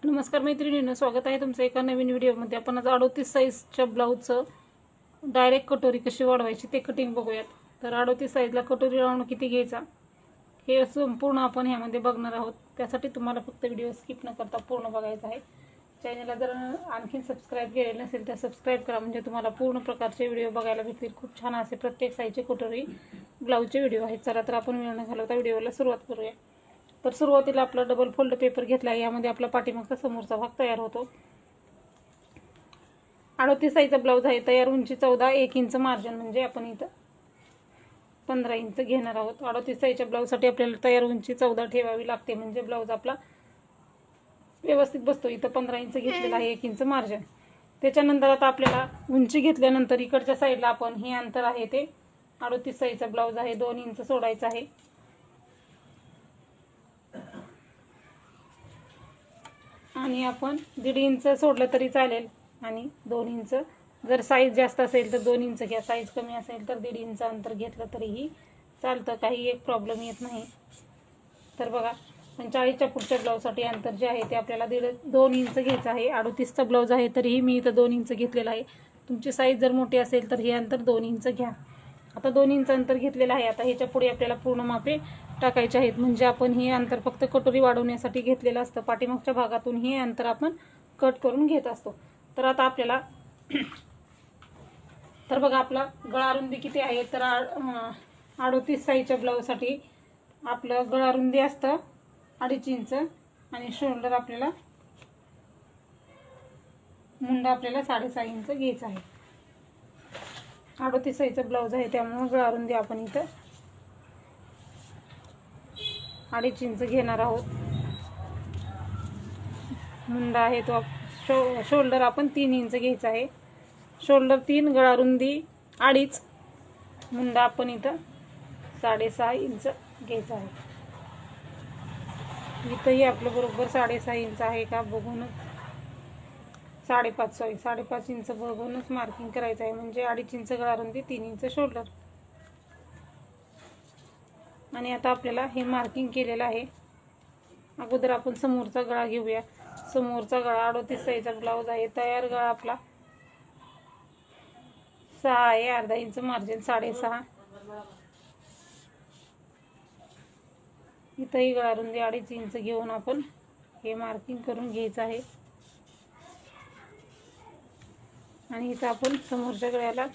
नमस्कार मैत्रिणींनो, स्वागत आहे तुमचं एका नवीन व्हिडिओमध्ये। आपण आज 38 साईजच्या ब्लाऊजचं डायरेक्ट कटोरी कशी वाढवायची ते कटिंग बघूयात। तर 38 साईजला कटोरी राऊंड किती घ्यायचा हे संपूर्ण आपण ह्यामध्ये बघणार आहोत। त्यासाठी तुम्हाला फक्त व्हिडिओ स्किप न करता पूर्ण बघायचा आहे। चॅनलला जर आणखी सबस्क्राइब केले नसेल तर सबस्क्राइब करा, म्हणजे तुम्हाला पूर्ण प्रकारचे व्हिडिओ बघायला भेटतील। खूप छान असे प्रत्येक साईजचे कटोरी ब्लाऊजचे व्हिडिओ आहेत। चला तर आपण वेळ न घालवता व्हिडिओला सुरुवात करूया। तर सुरुवातीला आपला डबल फोल्ड पेपर घेतला आहे, यामध्ये आपला पाठीमागचा समोरचा भाग तयार होतो। 38 साईजचा ब्लाऊज आहे। तयार उंची 14, 1 इंच मार्जिन, म्हणजे आपण इथं 15 इंच घेणार आहोत। 38 साईजच्या ब्लाऊजसाठी आपल्याला तयार उंची 14 ठेवावी लागते, म्हणजे ब्लाऊज आपला व्यवस्थित बसतो। इथं 15 इंच घेतलेला आहे, 1 इंच मार्जिन। त्याच्यानंतर आता आपल्याला उंची घेतल्यानंतर इकडच्या साईडला आपण हे अंतर आहे ते 38 साईजचा ब्लाऊज आहे 2 इंच सोडायचं आहे। आणि आपण 1.5 इंच सोडलं तरी चालेल, आणि 2 इंच जर साईज जास्त असेल तर 2 इंच घ्या, साईज कमी असेल तर 1.5 इंच अंतर घेतलं तरीही चालतं, काही एक प्रॉब्लेम येत नाही। तर बघा 45च्या पुढच्या ब्लाऊजसाठी अंतर जे आहे ते आपल्याला 2 इंच घ्यायचं आहे। 38चा ब्लाऊज आहे तरीही मी इथं 2 इंच घेतलेलं आहे। तुमची साईज जर मोठी असेल तर हे अंतर 2 इंच घ्या। आता 2 इंच अंतर घेतलेलं आहे। आता ह्याच्या पुढे आपल्याला पूर्ण मापे टाकायचे आहेत, म्हणजे आपण हे अंतर फक्त कटोरी वाढवण्यासाठी घेतलेलं असतं। पाठीमागच्या भागातून हे अंतर आपण कट करून घेत असतो। तर आता आपल्याला तर बघा आपला गळा रुंदी किती आहे, तर 38 साईजच्या ब्लाऊजसाठी आपलं गळा रुंदी असतं 2.5 इंच, आणि शोल्डर आपल्याला मुंडा आपल्याला 6.5 इंच घ्यायचा आहे। 38 साईजचा ब्लाऊज आहे त्यामुळे गळा रुंदी आपण इथं 2.5 इंच घेणार आहोत। मुंडा आहे तो शोल्डर आपण 3 इंच घ्यायचा आहे। शोल्डर 3, गळा रुंदी 2.5, मुंडा आपण इथं 6.5 इंच घ्यायचा आहे। इथंही आपलं बरोबर 6.5 इंच आहे का बघूनच 5.5 इंच बघूनच मार्किंग करायचं आहे, म्हणजे 2.5 इंच गळा रुंदी, 3 इंच शोल्डर। आणि आता आपल्याला हे मार्किंग केलेलं आहे। अगोदर आपण समोरचा गळा घेऊया। समोरचा गळा 38 साईजचा ब्लाऊज आहे। तयार गळा आपला 6 आहे, अर्धा इंच मार्जिन 6.5। इथंही गळा रुंदी 2.5 इंच घेऊन आपण हे मार्किंग करून घ्यायचं आहे। आणि इथं आपण समोरच्या गळ्याला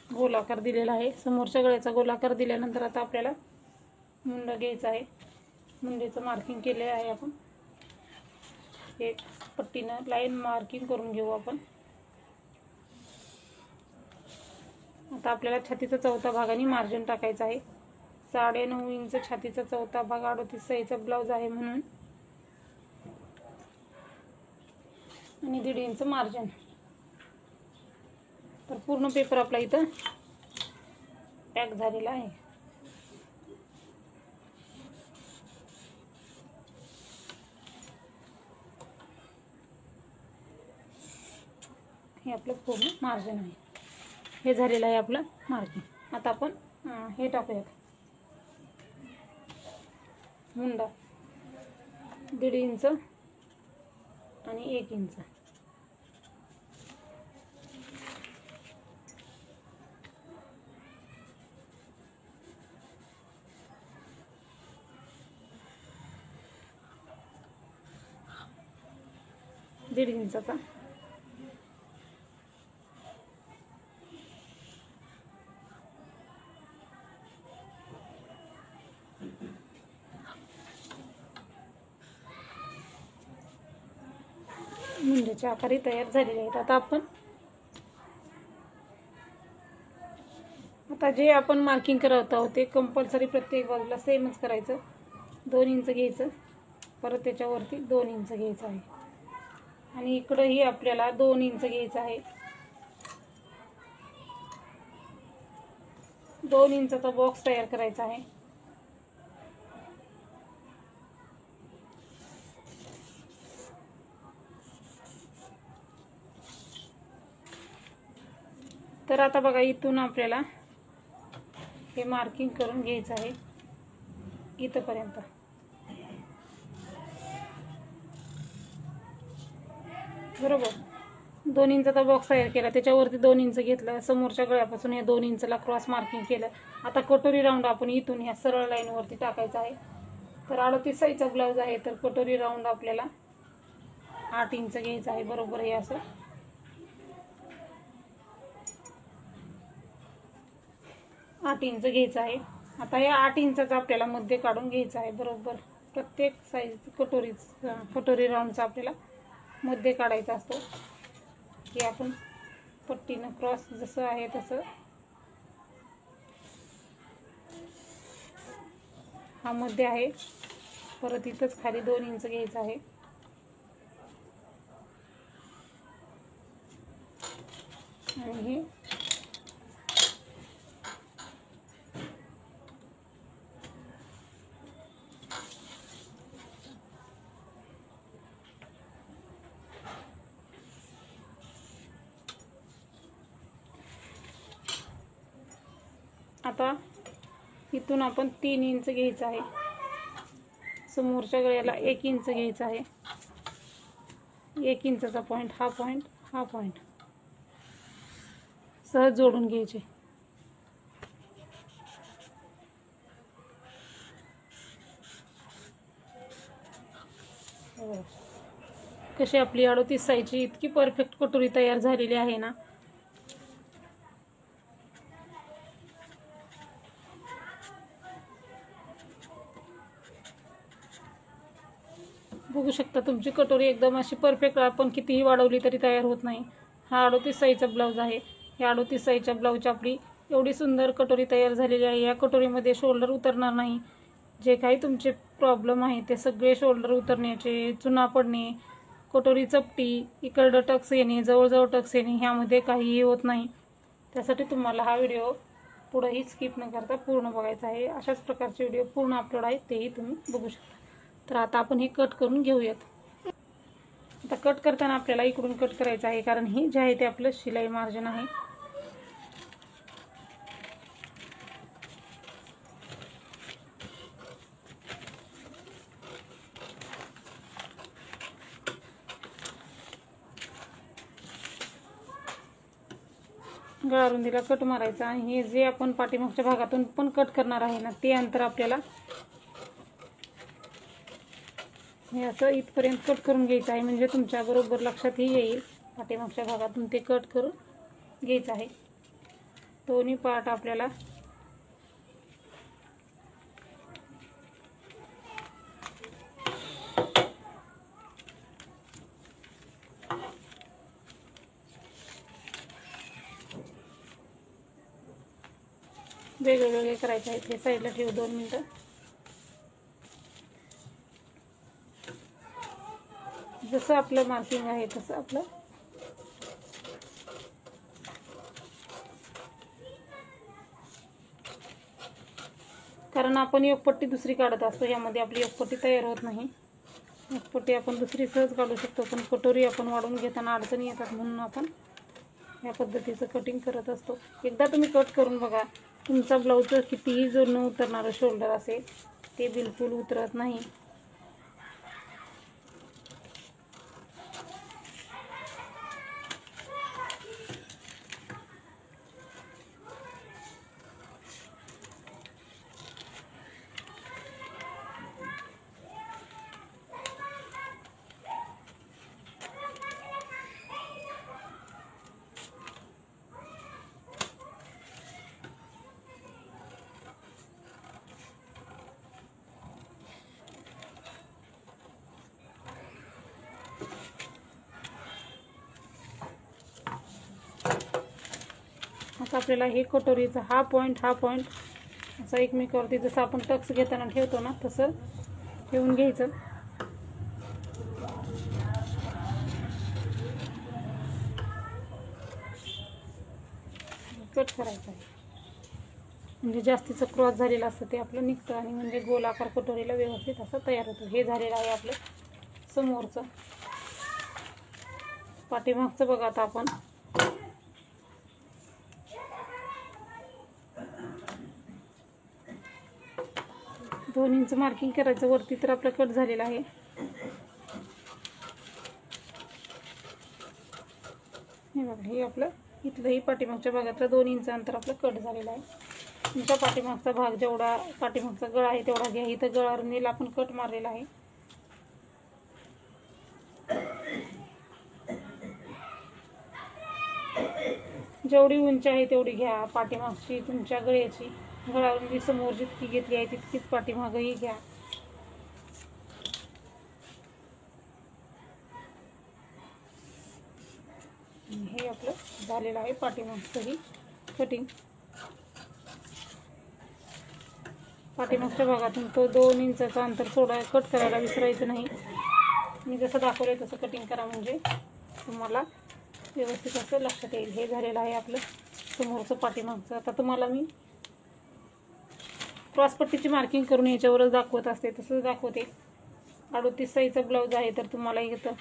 गोलाकार दिलेला आहे। समोरच्या गळ्याचा गोलाकार दिल्यानंतर आता आपल्याला मुंडा घ्यायचा आहे। मुंडेचं मार्किंग केले आहे आपण, एक पट्टीनं लाईन मार्किंग करून घेऊ आपण। आता आपल्याला छातीचा चौथा भाग आणि मार्जिन टाकायचा आहे। 9.5 इंच छातीचा चौथा भाग, 38 साईजचा ब्लाऊज आहे म्हणून, आणि 1.5 इंच मार्जिन। तर पूर्ण पेपर आपला इथं पॅक झालेला आहे। हे आपलं पूर्ण मार्जिन आहे, हे झालेलं आहे आपलं मार्किंग। आता आपण हे टाकूयात, मुंडा 1.5 इंच आणि 1 इंच। दीड इंचाचा मुंड्याच्या आकारी तयार झालेले आहेत। आता जे आपण मार्किंग करत आहोत ते कंपल्सरी प्रत्येक बाजूला सेमच करायचं। 2 इंच घ्यायचं, परत त्याच्यावरती 2 इंच घ्यायचं आहे, आणि इकडंही आपल्याला 2 इंच घ्यायचं आहे। 2 इंचाचा बॉक्स तयार करायचा आहे। तर आता बघा इथून आपल्याला हे मार्किंग करून घ्यायचं आहे इथपर्यंत. बरोबर 2 इंचाचा बॉक्स तयार केला, त्याच्यावरती 2 इंच घेतलं, समोरच्या गळ्यापासून हे 2 इंचला क्रॉस मार्किंग केलं. आता कटोरी राऊंड आपण इथून ह्या सरळ लाईनवरती टाकायचा आहे. तर 38 साईजचा ब्लाऊज आहे, तर कटोरी राऊंड आपल्याला 8 इंच घ्यायचं आहे. बरोबर हे असं 8 इंच घ्यायचं आहे. आता या 8 इंचाचा आपल्याला मध्य काढून घ्यायचं आहे. बरोबर प्रत्येक साईज कटोरी राऊंडचा आपल्याला मध्य काढायचा असतो. हे आपण पट्टीनं क्रॉस जसं आहे तसं हा मध्य आहे. परत इथंच खाली 2 इंच घ्यायचं आहे. आणि हे आता इथून आपण 3 इंच घ्यायचं आहे. समोरच्या गळ्याला 1 इंच घ्यायचं आहे. 1 इंचाचा पॉईंट, हा पॉईंट सहज जोडून घ्यायचे. कशी आपली 38 साईजची इतकी परफेक्ट कटोरी तयार झालेली आहे ना. बघू शकता तुमची कटोरी एकदम अशी परफेक्ट, आपण कितीही वाढवली तरी तयार होत नाही. हा 38 साईजचा ब्लाऊज आहे. या 38 साईजच्या ब्लाऊजची आपली एवढी सुंदर कटोरी तयार झालेली आहे. या कटोरीमध्ये शोल्डर उतरणार नाही. जे काही तुमचे प्रॉब्लेम आहे ते सगळे शोल्डर उतरण्याचे, चुना पडणे, कटोरी चपटी, इकडं टक्स येणे, जवळजवळ टक्स येणे, ह्यामध्ये काहीही होत नाही. त्यासाठी तुम्हाला हा व्हिडिओ पुढेही स्किप न करता पूर्ण बघायचा आहे. अशाच प्रकारचे व्हिडिओ पूर्ण अपलोड आहेत, तेही तुम्ही बघू शकता. तर आता आपण हे कट करून घेऊयात. आता कट करताना आपल्याला इकडून कट करायचं आहे, कारण हे जे आहे ते आपलं शिलाई मार्जिन आहे. गळा रुंदीला कट मारायचा. आणि हे जे आपण पाठीमागच्या भागातून पण कट करणार आहे ना, ते अंतर आपल्याला हे असं इथपर्यंत कट करून घ्यायचं आहे. म्हणजे तुमच्या बरोबर लक्षातही येईल. पाठीमागच्या भागातून ते कट करून घ्यायचं आहे. दोन्ही पार्ट आपल्याला वेगवेगळे करायचे आहेत. हे साईडला ठेवू 2 मिनिटं. जसं आपलं मार्किंग आहे तसं आपलं कारण आपण एक पट्टी दुसरी काढत असतो, यामध्ये आपली एक पट्टी तयार होत नाही. एक पट्टी आपण दुसरी सहज काढू शकतो, पण कटोरी आपण वाढवून घेताना अडचणी येतात, म्हणून आपण या पद्धतीचं कटिंग करत असतो. एकदा तुम्ही कट करून बघा. तुमचा ब्लाऊज कितीही जो न उतरणारं शोल्डर असेल ते बिलकुल उतरत नाही. आता आपल्याला हे कटोरीचा हा पॉईंट असा एकमेकावरती जसं आपण टक्स घेताना ठेवतो ना, तसं ठेवून घ्यायचं. कट करायचं आहे. म्हणजे जास्तीचं क्रॉस झालेलं असतं ते आपलं निघतं, आणि म्हणजे गोलाकार कटोरीला व्यवस्थित असं तयार होतं. हे झालेलं आहे आपलं समोरचं. पाठीमागचं बघा. आता आपण 2 इंच मार्किंग करायचं वरती, तर आपलं कट झालेला आहे. हे बघा, हे आपलं इथलंही पाठीमागच्या भागातलं 2 इंच अंतर आपलं कट झालेलं आहे. तुमच्या पाठीमागचा भाग जेवढा पाठीमागचा गळा आहे तेवढा घ्या. इथं गळाला आपण कट मारलेला आहे. जेवढी उंची आहे तेवढी घ्या पाठीमागची. तुमच्या गळ्याची गळारुंदी समोर जितकी घेतली आहे तितकीच पाठीमागही घ्या. हे आपलं झालेलं आहे पाठीमागचंही कटिंग. पाठीमागच्या भागातून तो 2 इंचाचा अंतर कट करायला विसरायचं नाही. मी जसं दाखवलं तसं कटिंग करा, म्हणजे तुम्हाला व्यवस्थित असं लक्षात येईल. हे झालेलं आहे आपलं समोरचं पाठीमागचं. आता तुम्हाला मी क्रॉसपट्टीची मार्किंग करून याच्यावरच दाखवत असते, तसंच दाखवते. 38 साईजचा ब्लाऊज आहे तर तुम्हाला इथं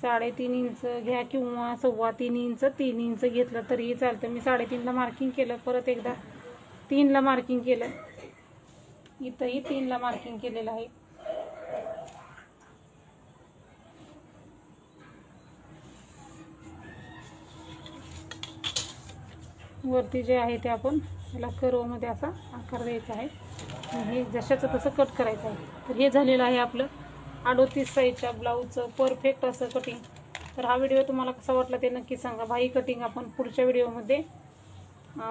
3.5 इंच घ्या किंवा 3.25 इंच, 3 इंच घेतलं तरीही चालतं. मी 3.5ला मार्किंग केलं, परत एकदा 3ला मार्किंग केलं. इथंही 3ला मार्किंग केलेलं आहे. वरती जे आहे ते आपण याला कर्वमध्ये असा आकार द्यायचा आहे. हे जशाचं तसं कट करायचं आहे. तर हे झालेलं आहे आपलं 38 साईजच्या ब्लाऊजचं परफेक्ट असं कटिंग. तर हा व्हिडिओ तुम्हाला कसा वाटला ते नक्की सांगा. बाही कटिंग आपण पुढच्या व्हिडिओमध्ये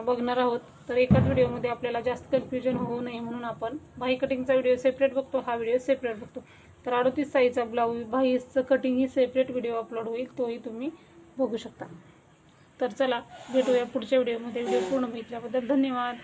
बघणार आहोत. तर एकाच व्हिडिओमध्ये आपल्याला जास्त कन्फ्युजन होऊ नये म्हणून आपण बाही कटिंगचा व्हिडिओ सेपरेट बघतो, हा व्हिडिओ सेपरेट बघतो. तर 38 साईजचा ब्लाऊज बाहीचं कटिंग ही सेपरेट व्हिडिओ अपलोड होईल, तोही तुम्ही बघू शकता. तर चला भेटूया पुढच्या व्हिडिओमध्ये. व्हिडिओ पूर्ण बघितल्याबद्दल धन्यवाद.